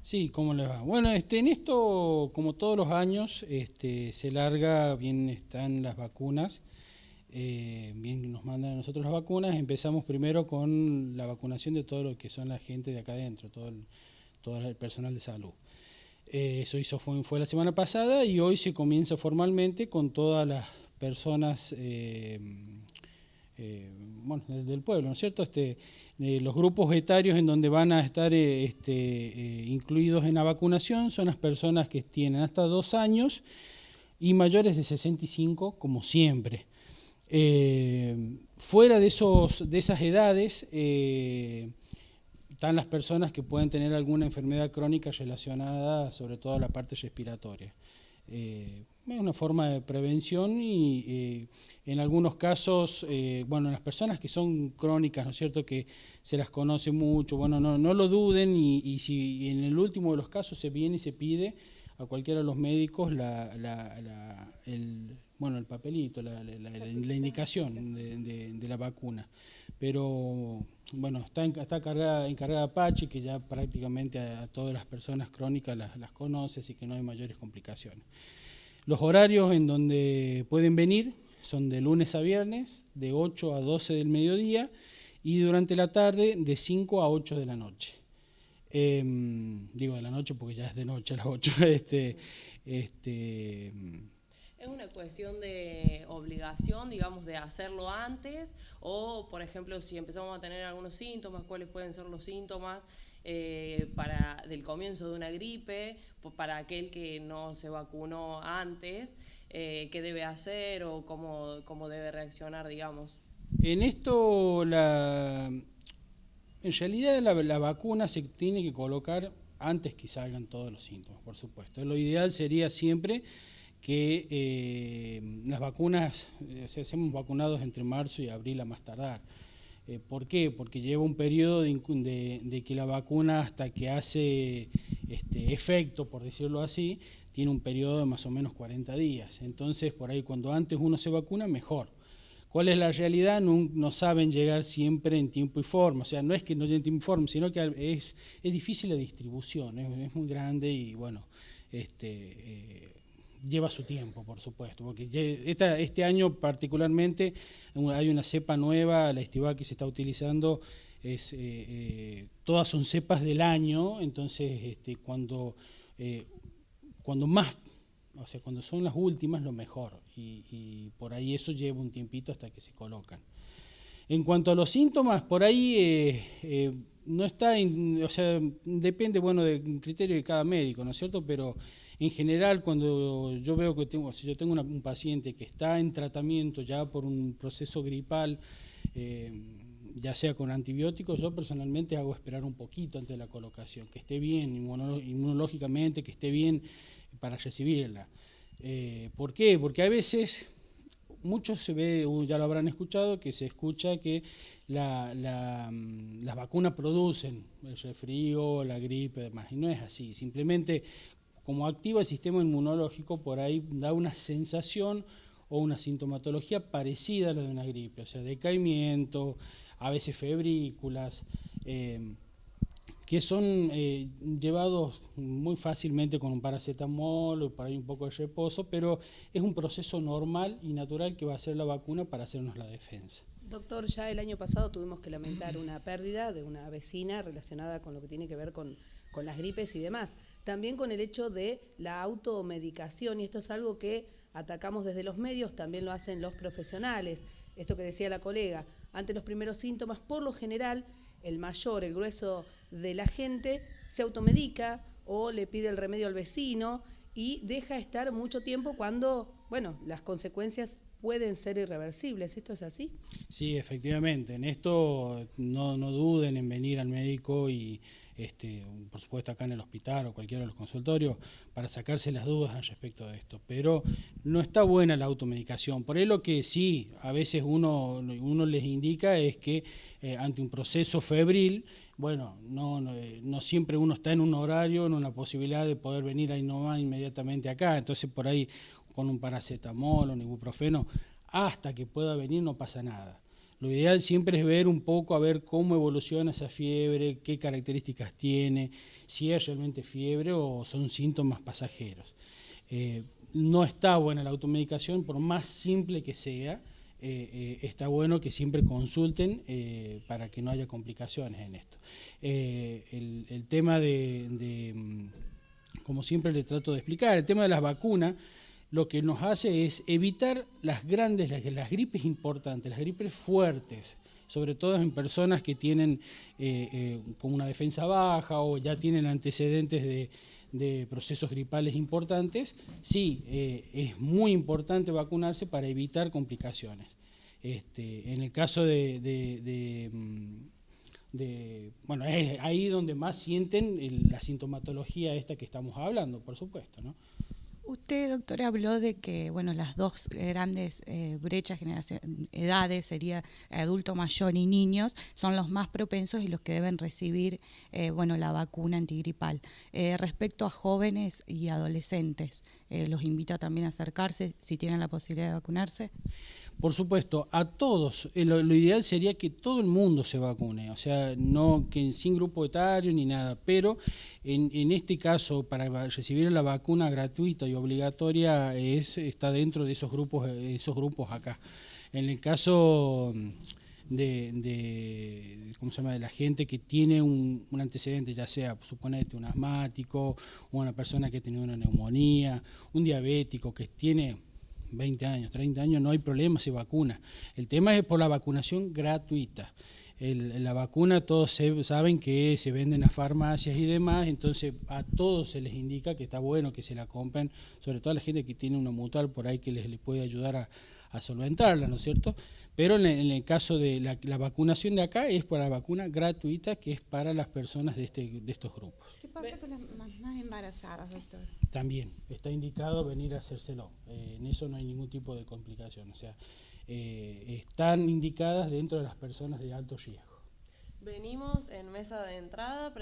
Sí, ¿cómo les va? Bueno, en esto, como todos los años, se larga, bien están las vacunas, bien nos mandan a nosotros las vacunas, empezamos primero con la vacunación de todo lo que son la gente de acá adentro, todo el personal de salud. Fue la semana pasada y hoy se comienza formalmente con todas las personas bueno, del pueblo, ¿no es cierto? Los grupos etarios en donde van a estar incluidos en la vacunación son las personas que tienen hasta 2 años y mayores de 65, como siempre. Fuera de esas edades, están las personas que pueden tener alguna enfermedad crónica relacionada sobre todo a la parte respiratoria. Es una forma de prevención y en algunos casos, bueno, las personas que son crónicas, ¿no es cierto?, que se las conoce mucho, bueno, no lo duden y si en el último de los casos se viene y se pide a cualquiera de los médicos bueno, el papelito, la indicación de la vacuna. Pero bueno, está encargada Apache, que ya prácticamente a todas las personas crónicas las conoce, así que no hay mayores complicaciones. Los horarios en donde pueden venir son de lunes a viernes, de 8 a 12 del mediodía, y durante la tarde de 5 a 8 de la noche. Digo de la noche porque ya es de noche a las 8. Este, ¿Es una cuestión de obligación, digamos, de hacerlo antes? O, por ejemplo, si empezamos a tener algunos síntomas, ¿cuáles pueden ser los síntomas del comienzo de una gripe? Para aquel que no se vacunó antes, ¿qué debe hacer o cómo debe reaccionar, digamos? en esto, en realidad la vacuna se tiene que colocar antes que salgan todos los síntomas, por supuesto. Lo ideal sería siempre que las vacunas, seamos vacunados entre marzo y abril a más tardar. ¿Por qué? Porque lleva un periodo de que la vacuna hasta que hace efecto, por decirlo así, tiene un periodo de más o menos 40 días. Entonces, por ahí cuando antes uno se vacuna, mejor. ¿Cuál es la realidad? No saben llegar siempre en tiempo y forma. O sea, no es que no lleguen en tiempo y forma, sino que es difícil la distribución, es muy grande y bueno, lleva su tiempo, por supuesto, porque este año particularmente hay una cepa nueva, la estival que se está utilizando, todas son cepas del año, entonces eh, cuando más, o sea, cuando son las últimas, lo mejor, y por ahí eso lleva un tiempito hasta que se colocan. En cuanto a los síntomas, por ahí no está, o sea, depende, bueno, del criterio de cada médico, ¿no es cierto? Pero en general, cuando yo veo que si yo tengo un paciente que está en tratamiento ya por un proceso gripal, eh, ya sea con antibióticos, yo personalmente hago esperar un poquito antes de la colocación, que esté bien inmunológicamente, que esté bien para recibirla. ¿Por qué? Porque a veces muchos se ve, ya lo habrán escuchado, que se escucha que las vacunas producen el resfrío, la gripe y demás, y no es así, simplemente como activa el sistema inmunológico, por ahí da una sensación o una sintomatología parecida a la de una gripe, o sea, decaimiento, a veces febrículas, que son llevados muy fácilmente con un paracetamol o por ahí un poco de reposo, pero es un proceso normal y natural que va a hacer la vacuna para hacernos la defensa. Doctor, ya el año pasado tuvimos que lamentar una pérdida de una vecina relacionada con lo que tiene que ver con las gripes y demás. También con el hecho de la automedicación, y esto es algo que atacamos desde los medios, también lo hacen los profesionales. Esto que decía la colega, ante los primeros síntomas, por lo general, el grueso de la gente se automedica o le pide el remedio al vecino y deja estar mucho tiempo cuando, bueno, las consecuencias pueden ser irreversibles. ¿Esto es así? Sí, efectivamente. En esto no duden en venir al médico y, por supuesto, acá en el hospital o cualquiera de los consultorios para sacarse las dudas al respecto de esto. Pero no está buena la automedicación. Por ahí lo que sí, a veces uno les indica es que ante un proceso febril, bueno, no siempre uno está en un horario, en una posibilidad de poder venir ahí nomás inmediatamente acá. Entonces, por ahí con un paracetamol o un ibuprofeno, hasta que pueda venir no pasa nada. Lo ideal siempre es ver un poco, a ver cómo evoluciona esa fiebre, qué características tiene, si es realmente fiebre o son síntomas pasajeros. No está buena la automedicación, por más simple que sea, está bueno que siempre consulten para que no haya complicaciones en esto. El tema como siempre le trato de explicar, el tema de las vacunas, lo que nos hace es evitar las gripes importantes, las gripes fuertes, sobre todo en personas que tienen como una defensa baja o ya tienen antecedentes de procesos gripales importantes. Sí, es muy importante vacunarse para evitar complicaciones. En el caso bueno, es ahí donde más sienten la sintomatología esta que estamos hablando, por supuesto, ¿no? Usted, doctor, habló de que, bueno, las dos grandes brechas, edades, sería adulto mayor y niños, son los más propensos y los que deben recibir, bueno, la vacuna antigripal. Respecto a jóvenes y adolescentes, los invito también a acercarse si tienen la posibilidad de vacunarse. Por supuesto, a todos. Lo ideal sería que todo el mundo se vacune, o sea, no que sin grupo etario ni nada, pero en este caso, para recibir la vacuna gratuita y obligatoria está dentro de esos grupos acá. En el caso ¿cómo se llama?, de la gente que tiene un antecedente, ya sea, suponete, un asmático, una persona que tiene una neumonía, un diabético que tiene 20 años, 30 años, no hay problema, se vacuna. El tema es por la vacunación gratuita. La vacuna todos saben que se vende en las farmacias y demás, entonces a todos se les indica que está bueno que se la compren, sobre todo a la gente que tiene una mutual por ahí que les puede ayudar a solventarla, ¿no es cierto? Pero en el caso de la vacunación de acá es para la vacuna gratuita, que es para las personas de estos grupos. ¿Qué pasa con las mamás embarazadas, doctor? También está indicado venir a hacérselo, en eso no hay ningún tipo de complicación, o sea, están indicadas dentro de las personas de alto riesgo. Venimos en mesa de entrada,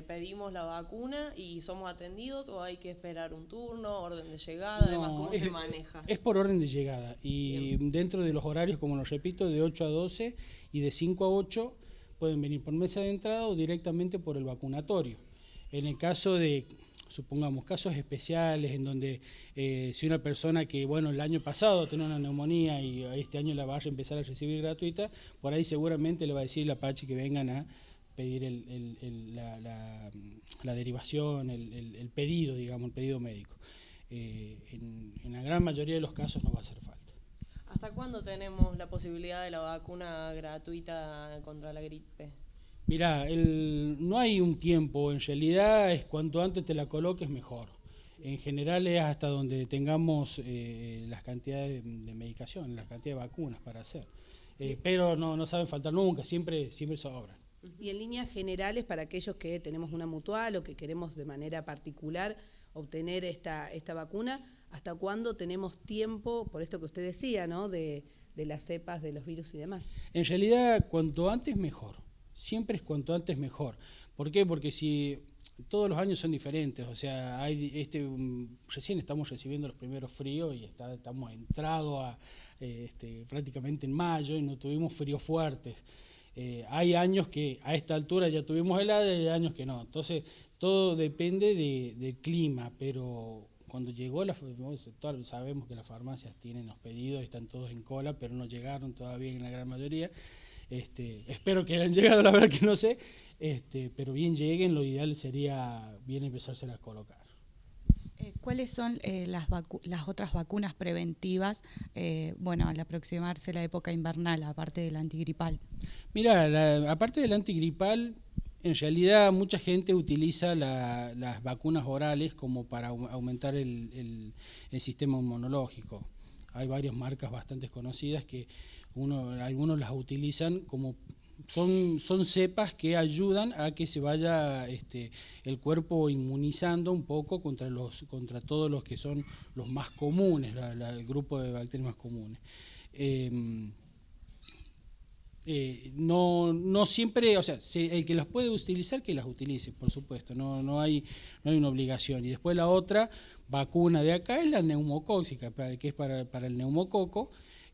pedimos la vacuna y somos atendidos, o hay que esperar un turno, orden de llegada, además, ¿cómo se maneja? Es por orden de llegada y bien, dentro de los horarios, como lo repito, de 8 a 12 y de 5 a 8 pueden venir por mesa de entrada o directamente por el vacunatorio. En el caso de, supongamos, casos especiales en donde si una persona que, bueno, el año pasado tenía una neumonía y este año la va a empezar a recibir gratuita, por ahí seguramente le va a decir la Pachi que vengan a pedir la derivación, el pedido, digamos, el pedido médico. En la gran mayoría de los casos no va a hacer falta. ¿Hasta cuándo tenemos la posibilidad de la vacuna gratuita contra la gripe? Mirá, no hay un tiempo, en realidad es cuanto antes te la coloques mejor. En general es hasta donde tengamos las cantidades de medicación, las cantidades de vacunas para hacer. Pero no saben faltar nunca, siempre sobran. Y en líneas generales, para aquellos que tenemos una mutual o que queremos de manera particular obtener esta vacuna, ¿hasta cuándo tenemos tiempo, por esto que usted decía, ¿no?, de las cepas, de los virus y demás? En realidad, cuanto antes mejor. Siempre es cuanto antes mejor. ¿Por qué? Porque si todos los años son diferentes, o sea, recién estamos recibiendo los primeros fríos y estamos entrados prácticamente en mayo y no tuvimos fríos fuertes. Hay años que a esta altura ya tuvimos helada y hay años que no. Entonces, todo depende del clima, pero cuando llegó sabemos que las farmacias tienen los pedidos, están todos en cola, pero no llegaron todavía en la gran mayoría. Espero que hayan llegado, la verdad que no sé, pero bien lleguen, lo ideal sería bien empezárselas a colocar. ¿Cuáles son las otras vacunas preventivas, bueno, al aproximarse la época invernal, aparte del antigripal? Mira, aparte del antigripal, en realidad mucha gente utiliza las vacunas orales como para aumentar el sistema inmunológico. Hay varias marcas bastante conocidas que algunos las utilizan como son cepas que ayudan a que se vaya el cuerpo inmunizando un poco contra todos los que son los más comunes, el grupo de bacterias más comunes. No siempre, o sea, el que las puede utilizar, que las utilice, por supuesto, no hay una obligación. Y después la otra vacuna de acá es la neumocóxica, que es para el neumococo,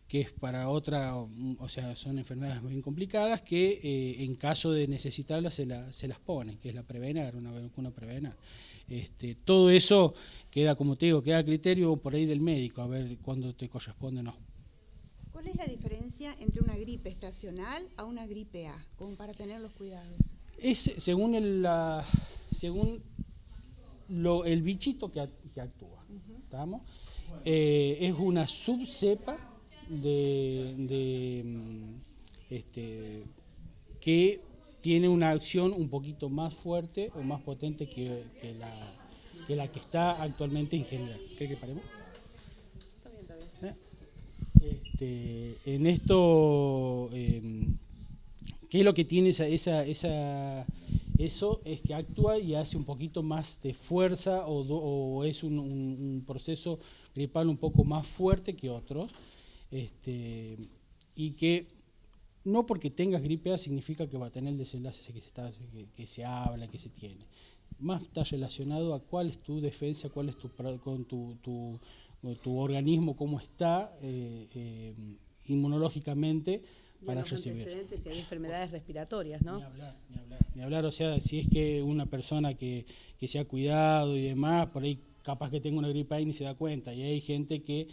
que es para otra, o sea, son enfermedades bien complicadas que en caso de necesitarlas se las ponen, que es la Prevenar, una vacuna Prevenar. Todo eso queda, como te digo, queda a criterio por ahí del médico, a ver cuándo te corresponde o no. ¿Cuál es la diferencia entre una gripe estacional a una gripe A, como para tener los cuidados? Es según el bichito que actúa, ¿estamos? Es una subcepa que tiene una acción un poquito más fuerte o más potente que la que está actualmente en general. ¿Cree que paremos? Está bien, está bien. En esto, ¿qué es lo que tiene eso? Es que actúa y hace un poquito más de fuerza o es un proceso gripal un poco más fuerte que otros, y que no porque tengas gripe A significa que va a tener el desenlace que se habla, que se tiene. Más está relacionado a cuál es tu defensa, cuál es tu organismo, cómo está inmunológicamente para recibir. Antecedentes, si hay enfermedades respiratorias, ¿no? Ni hablar, o sea, si es que una persona que se ha cuidado y demás, por ahí capaz que tenga una gripe A y ni se da cuenta, y hay gente que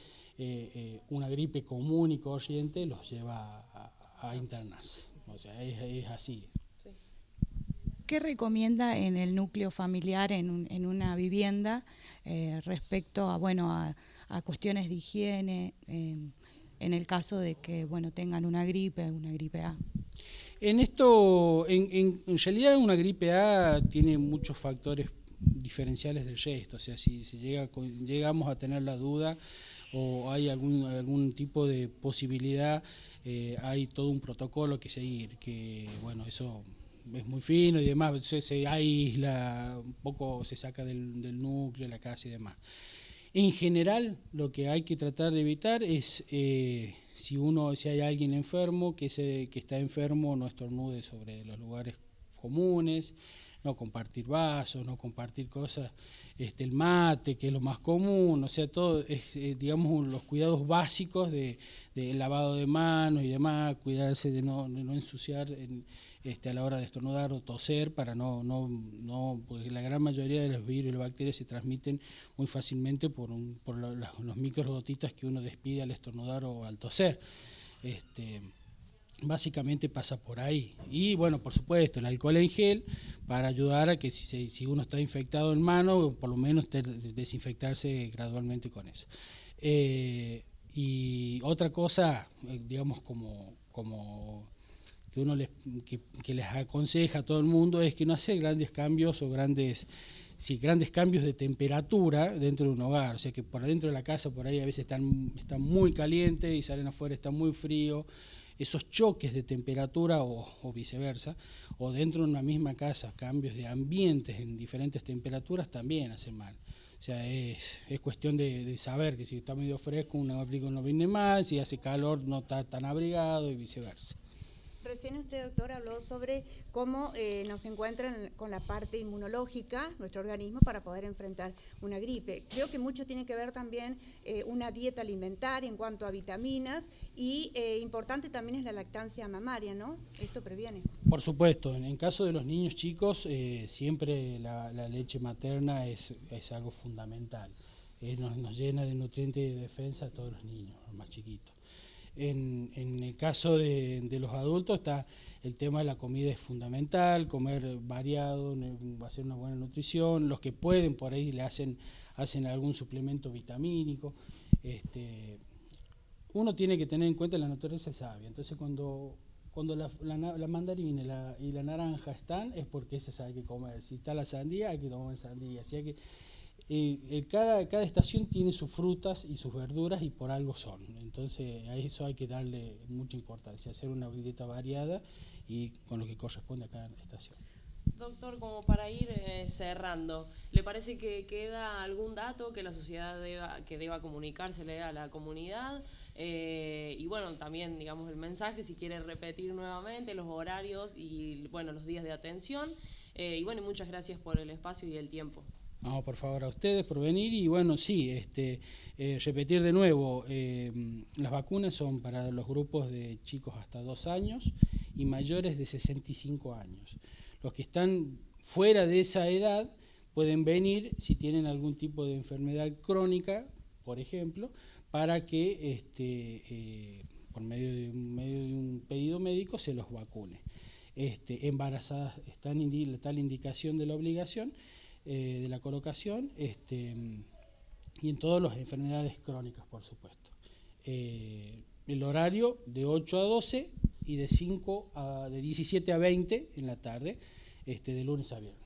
una gripe común y corriente los lleva a internarse, o sea, es así. ¿Qué recomienda en el núcleo familiar, en una vivienda, respecto a cuestiones de higiene, en el caso de que tengan una gripe A? En esto, en realidad una gripe A tiene muchos factores diferenciales del resto, o sea, si llegamos a tener la duda o hay algún tipo de posibilidad, hay todo un protocolo que seguir, que eso es muy fino y demás, se aísla, un poco se saca del núcleo, la casa y demás. En general, lo que hay que tratar de evitar es, si hay alguien enfermo, que está enfermo, no estornude sobre los lugares comunes, no compartir vasos, no compartir cosas, el mate, que es lo más común, o sea, todo, digamos, los cuidados básicos de lavado de manos y demás, cuidarse de no ensuciar a la hora de estornudar o toser, para porque la gran mayoría de los virus y las bacterias se transmiten muy fácilmente por los microgotitas que uno despide al estornudar o al toser. Básicamente pasa por ahí. Y por supuesto, el alcohol en gel para ayudar a que si uno está infectado en mano, por lo menos desinfectarse gradualmente con eso. Y otra cosa, digamos, como que uno que les aconseja a todo el mundo, es que no hacer grandes cambios o grandes cambios de temperatura dentro de un hogar. O sea, que por dentro de la casa por ahí a veces están muy calientes y salen afuera está muy frío. Esos choques de temperatura o viceversa, o dentro de una misma casa, cambios de ambientes en diferentes temperaturas también hacen mal. O sea, es cuestión de saber que si está medio fresco, un abrigo no viene mal, si hace calor no está tan abrigado y viceversa. Recién usted, doctor, habló sobre cómo nos encuentran con la parte inmunológica, nuestro organismo, para poder enfrentar una gripe. Creo que mucho tiene que ver también una dieta alimentaria en cuanto a vitaminas y importante también es la lactancia mamaria, ¿no? Esto previene. Por supuesto, en caso de los niños chicos, siempre la leche materna es algo fundamental. Nos llena de nutrientes y de defensa a todos los niños, los más chiquitos. En el caso de los adultos está el tema de la comida, es fundamental, comer variado, hacer una buena nutrición, los que pueden por ahí le hacen algún suplemento vitamínico. Uno tiene que tener en cuenta la naturaleza es sabia, entonces cuando la mandarina y la naranja están, es porque esas hay que comer. Si está la sandía, hay que tomar sandía. Así que cada estación tiene sus frutas y sus verduras y por algo son. Entonces a eso hay que darle mucha importancia, hacer una dieta variada y con lo que corresponde a cada estación. Doctor, como para ir cerrando, ¿le parece que queda algún dato que la sociedad deba comunicársele a la comunidad? Y también, digamos, el mensaje, si quiere repetir nuevamente los horarios y los días de atención. Y muchas gracias por el espacio y el tiempo. No, por favor, a ustedes por venir y bueno, sí, repetir de nuevo, las vacunas son para los grupos de chicos hasta 2 años y mayores de 65 años. Los que están fuera de esa edad pueden venir si tienen algún tipo de enfermedad crónica, por ejemplo, para que por medio de un pedido médico se los vacune. Embarazadas está la indicación de la obligación de la colocación, y en todas las enfermedades crónicas, por supuesto. El horario de 8 a 12 y de 17 a 20 en la tarde, de lunes a viernes.